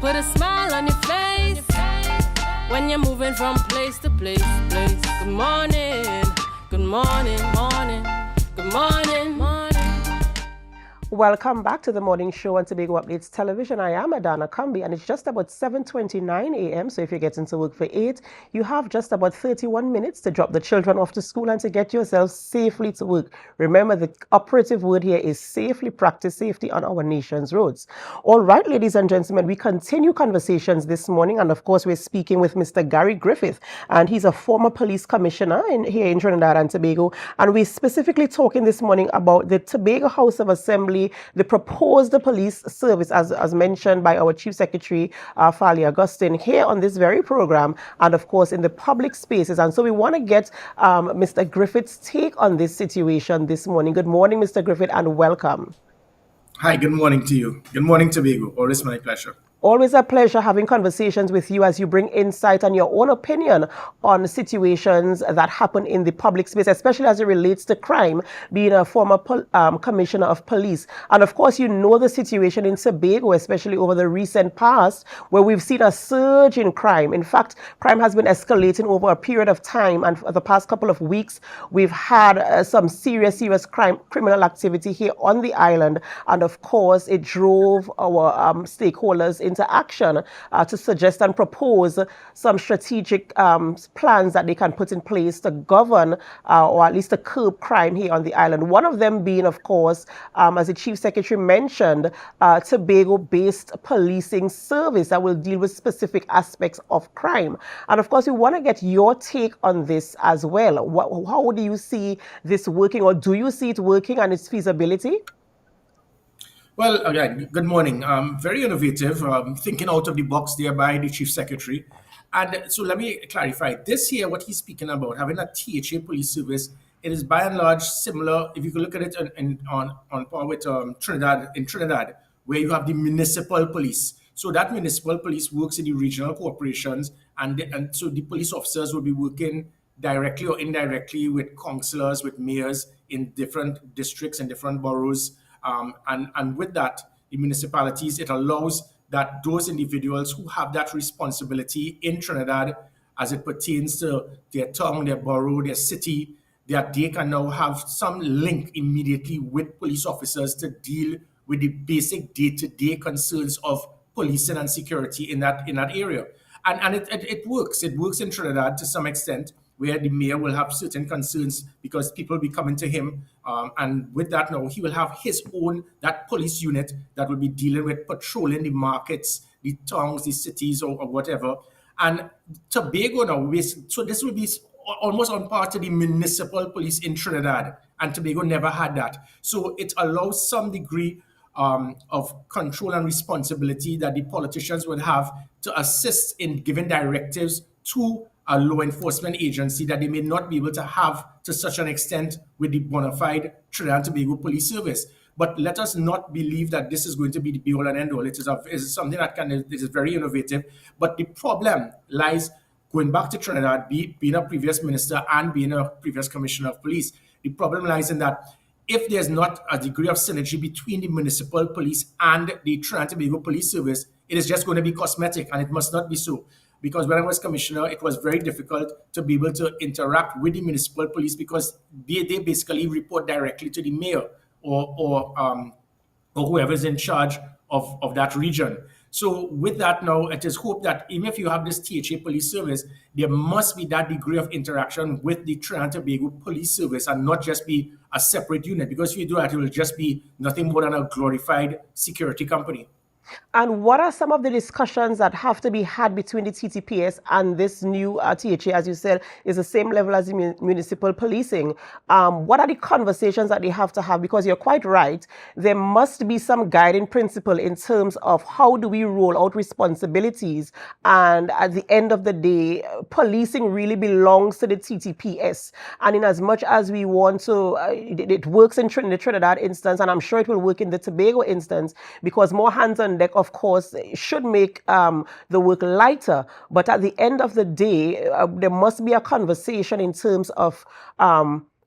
put a smile on your face when you're moving from place to place. Good morning, good morning, morning, good morning, morning. Welcome back to the morning show on Tobago Updates Television. I am Adanna Combie, and it's just about 7:29 a.m. So if you're getting to work for 8, you have just about 31 minutes to drop the children off to school and to get yourself safely to work. Remember, the operative word here is safely. Practice safety on our nation's roads. All right, ladies and gentlemen, we continue conversations this morning, and of course, we're speaking with Mr. Gary Griffith, and he's a former police commissioner here in Trinidad and Tobago. And we're specifically talking this morning about the Tobago House of Assembly, the proposed police service, as mentioned by our Chief Secretary, Fali Augustine, here on this very program, and of course in the public spaces. And so we want to get Mr. Griffith's take on this situation this morning. Good morning, Mr. Griffith, and welcome. Hi, good morning to you. Good morning, Tobago. Always my pleasure. Always a pleasure having conversations with you as you bring insight and your own opinion on situations that happen in the public space, especially as it relates to crime, being a former commissioner of police. And of course, you know the situation in Tobago, especially over the recent past, where we've seen a surge in crime. In fact, crime has been escalating over a period of time. And for the past couple of weeks, we've had some serious criminal activity here on the island. And of course, it drove our stakeholders into action to suggest and propose some strategic plans that they can put in place to govern or at least to curb crime here on the island. One of them being, of course, as the Chief Secretary mentioned, Tobago-based policing service that will deal with specific aspects of crime. And of course, we want to get your take on this as well. How do you see this working, or do you see it working and its feasibility? Well, again, good morning. Very innovative, thinking out of the box there by the Chief Secretary. And so let me clarify. This here, what he's speaking about, having a T.H.A. police service, it is by and large similar, if you can look at it on par with Trinidad, where you have the municipal police. So that municipal police works in the regional corporations, and so the police officers will be working directly or indirectly with councillors, with mayors in different districts and different boroughs. And with that, the municipalities, it allows that those individuals who have that responsibility in Trinidad as it pertains to their town, their borough, their city, that they can now have some link immediately with police officers to deal with the basic day-to-day concerns of policing and security in that area. And it works. It works in Trinidad to some extent, where the mayor will have certain concerns because people will be coming to him. And with that now, he will have his own, that police unit that will be dealing with patrolling the markets, the towns, the cities, or whatever. And Tobago now, so this will be almost on par to the municipal police in Trinidad. And Tobago never had that. So it allows some degree of control and responsibility that the politicians will have to assist in giving directives to a law enforcement agency that they may not be able to have to such an extent with the bona fide Trinidad and Tobago Police Service. But let us not believe that this is going to be the be-all and end-all. It is something that is very innovative. But the problem lies, going back to Trinidad, being a previous minister and being a previous commissioner of police, the problem lies in that if there's not a degree of synergy between the municipal police and the Trinidad and Tobago Police Service, it is just going to be cosmetic, and it must not be so. Because when I was commissioner, it was very difficult to be able to interact with the municipal police because they basically report directly to the mayor or whoever is in charge of that region. So with that now, it is hoped that even if you have this T.H.A. police service, there must be that degree of interaction with the Trinidad and Tobago police service and not just be a separate unit. Because if you do that, it will just be nothing more than a glorified security company. And what are some of the discussions that have to be had between the TTPS and this new T.H.A., as you said, is the same level as the municipal policing? What are the conversations that they have to have? Because you're quite right, there must be some guiding principle in terms of how do we roll out responsibilities. And at the end of the day, policing really belongs to the TTPS. And in as much as we want to, it works in the Trinidad instance, and I'm sure it will work in the Tobago instance, because more hands on deck, of course, should make the work lighter. But at the end of the day, there must be a conversation in terms of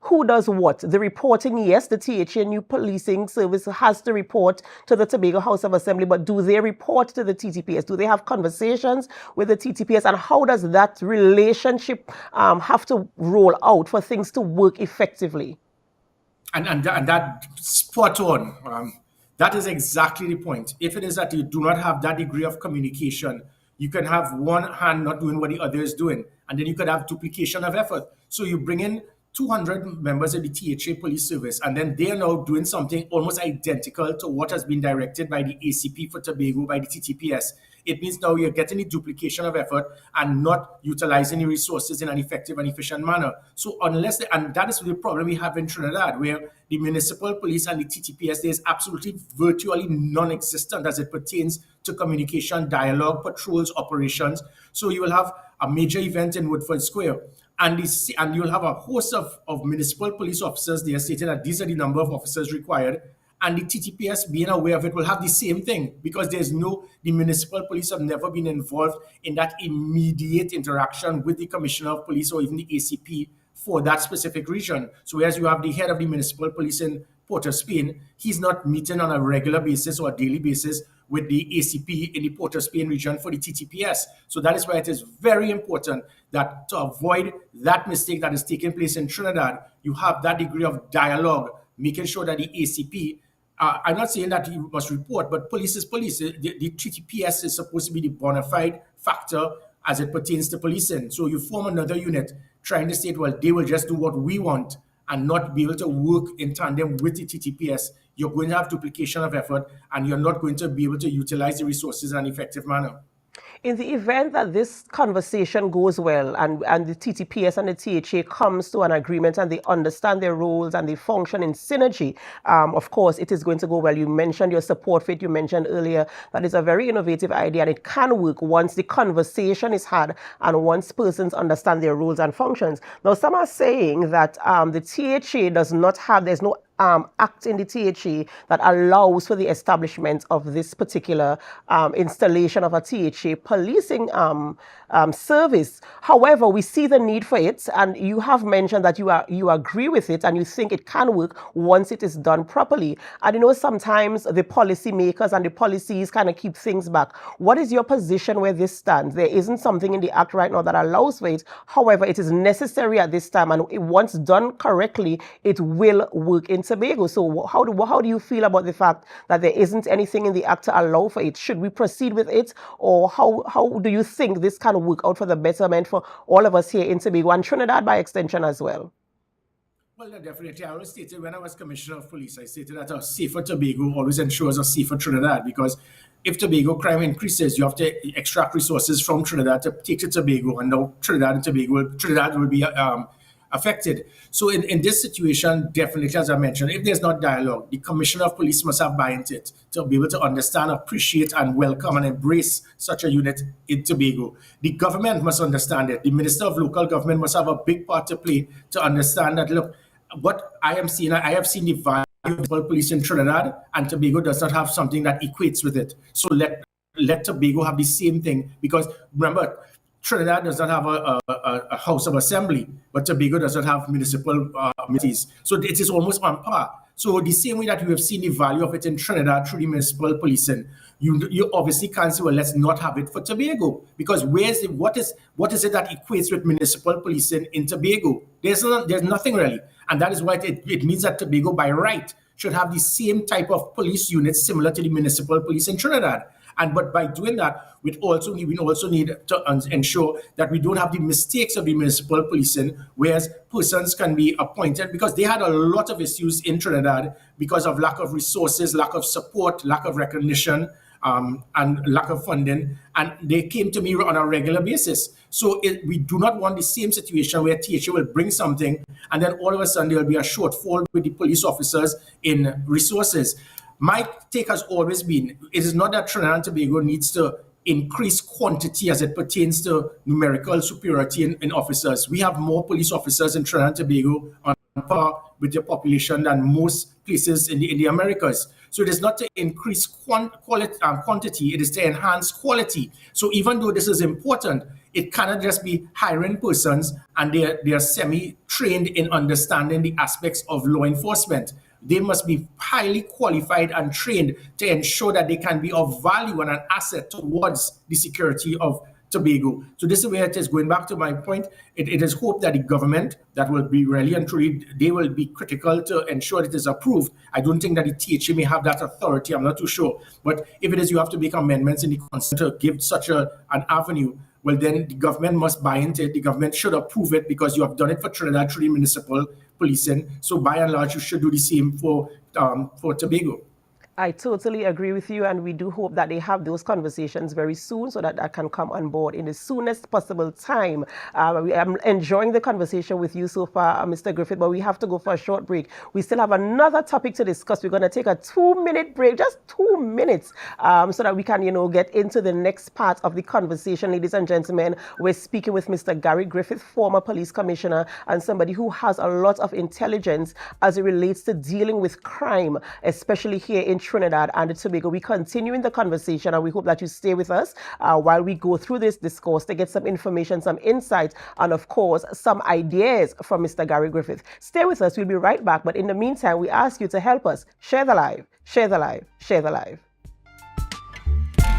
Who does what? The reporting, yes, the T.H.A. new policing service has to report to the Tobago House of Assembly, but do they report to the TTPS? Do they have conversations with the TTPS? And how does that relationship have to roll out for things to work effectively? And that spot on. That is exactly the point. If it is that you do not have that degree of communication, you can have one hand not doing what the other is doing, and then you could have duplication of effort. So you bring in 200 members of the T.H.A. police service, and then they are now doing something almost identical to what has been directed by the ACP for Tobago by the TTPS. It means now you're getting the duplication of effort and not utilizing the resources in an effective and efficient manner. So and that is the problem we have in Trinidad, where the municipal police and the TTPS is absolutely virtually non-existent as it pertains to communication, dialogue, patrols, operations. So you will have a major event in Woodford Square, and you'll have a host of municipal police officers there stating that these are the number of officers required. And the TTPS, being aware of it, will have the same thing, because the municipal police have never been involved in that immediate interaction with the Commissioner of Police or even the ACP for that specific region. So as you have the head of the municipal police in Port of Spain, he's not meeting on a regular basis or a daily basis with the ACP in the Port of Spain region for the TTPS. So that is why it is very important that to avoid that mistake that is taking place in Trinidad, you have that degree of dialogue, making sure that the ACP, I'm not saying that you must report, but police is police. The TTPS is supposed to be the bona fide factor as it pertains to policing. So you form another unit trying to state, well, they will just do what we want and not be able to work in tandem with the TTPS. You're going to have duplication of effort, and you're not going to be able to utilize the resources in an effective manner. In the event that this conversation goes well and the TTPS and the T.H.A. comes to an agreement and they understand their roles and they function in synergy, of course, it is going to go well. You mentioned your support for it. You mentioned earlier that it's a very innovative idea, and it can work once the conversation is had and once persons understand their roles and functions. Now, some are saying that the T.H.A. does not have, there's no act in the T.H.A. that allows for the establishment of this particular installation of a T.H.A. policing service. However, we see the need for it, and you have mentioned that you agree with it and you think it can work once it is done properly. And you know, sometimes the policy makers and the policies kind of keep things back. What is your position where this stands? There isn't something in the act right now that allows for it. However, it is necessary at this time, and once done correctly, it will work in Tobago. So how do you feel about the fact that there isn't anything in the act to allow for it? Should we proceed with it, or how do you think this can work out for the betterment for all of us here in Tobago and Trinidad by extension as well? Well, definitely. I always stated when I was Commissioner of Police, I stated that a safer Tobago always ensures a safer Trinidad, because if Tobago crime increases, you have to extract resources from Trinidad to take to Tobago, and now Trinidad will be affected. So in this situation, definitely, as I mentioned, if there's not dialogue, the Commissioner of Police must have buy into it to be able to understand, appreciate, and welcome and embrace such a unit in Tobago. The government must understand it. The Minister of Local Government must have a big part to play to understand that, look, what I have seen the value of police in Trinidad, and Tobago does not have something that equates with it. So let Tobago have the same thing, because remember, Trinidad does not have a House of Assembly, but Tobago does not have municipal committees. So it is almost on par. So the same way that you have seen the value of it in Trinidad through the municipal policing, you obviously can't say, well, let's not have it for Tobago, because what is it that equates with municipal policing in Tobago? There's nothing really, and that is why it means that Tobago by right should have the same type of police units similar to the municipal police in Trinidad. But by doing that, we also need to ensure that we don't have the mistakes of the municipal policing, whereas persons can be appointed, because they had a lot of issues in Trinidad because of lack of resources, lack of support, lack of recognition, and lack of funding, and they came to me on a regular basis. So we do not want the same situation where T.H.A. will bring something, and then all of a sudden there will be a shortfall with the police officers in resources. My take has always been, it is not that Trinidad and Tobago needs to increase quantity as it pertains to numerical superiority in officers. We have more police officers in Trinidad and Tobago on par with the population than most places in the Americas. So it is not to increase quantity, it is to enhance quality. So even though this is important, it cannot just be hiring persons and they are semi-trained in understanding the aspects of law enforcement. They must be highly qualified and trained to ensure that they can be of value and an asset towards the security of Tobago. So this is where it is. Going back to my point, it is hoped that the government, that will be really and truly, they will be critical to ensure it is approved. I don't think that the T.H.A may have that authority. I'm not too sure. But if it is, you have to make amendments in the constitution to give such an avenue. Well, then the government must buy into it. The government should approve it because you have done it for Trinidad through the municipal policing. So by and large, you should do the same for Tobago. I totally agree with you, and we do hope that they have those conversations very soon so that that can come on board in the soonest possible time. I'm enjoying the conversation with you so far, Mr. Griffith, but we have to go for a short break. We still have another topic to discuss. We're going to take a 2-minute break, just 2 minutes, so that we can, get into the next part of the conversation. Ladies and gentlemen, we're speaking with Mr. Gary Griffith, former police commissioner, and somebody who has a lot of intelligence as it relates to dealing with crime, especially here in Trinidad and Tobago. We continue in the conversation, and we hope that you stay with us while we go through this discourse to get some information, some insight, and of course, some ideas from Mr. Gary Griffith. Stay with us. We'll be right back. But in the meantime, we ask you to help us share the live, share the live, share the live.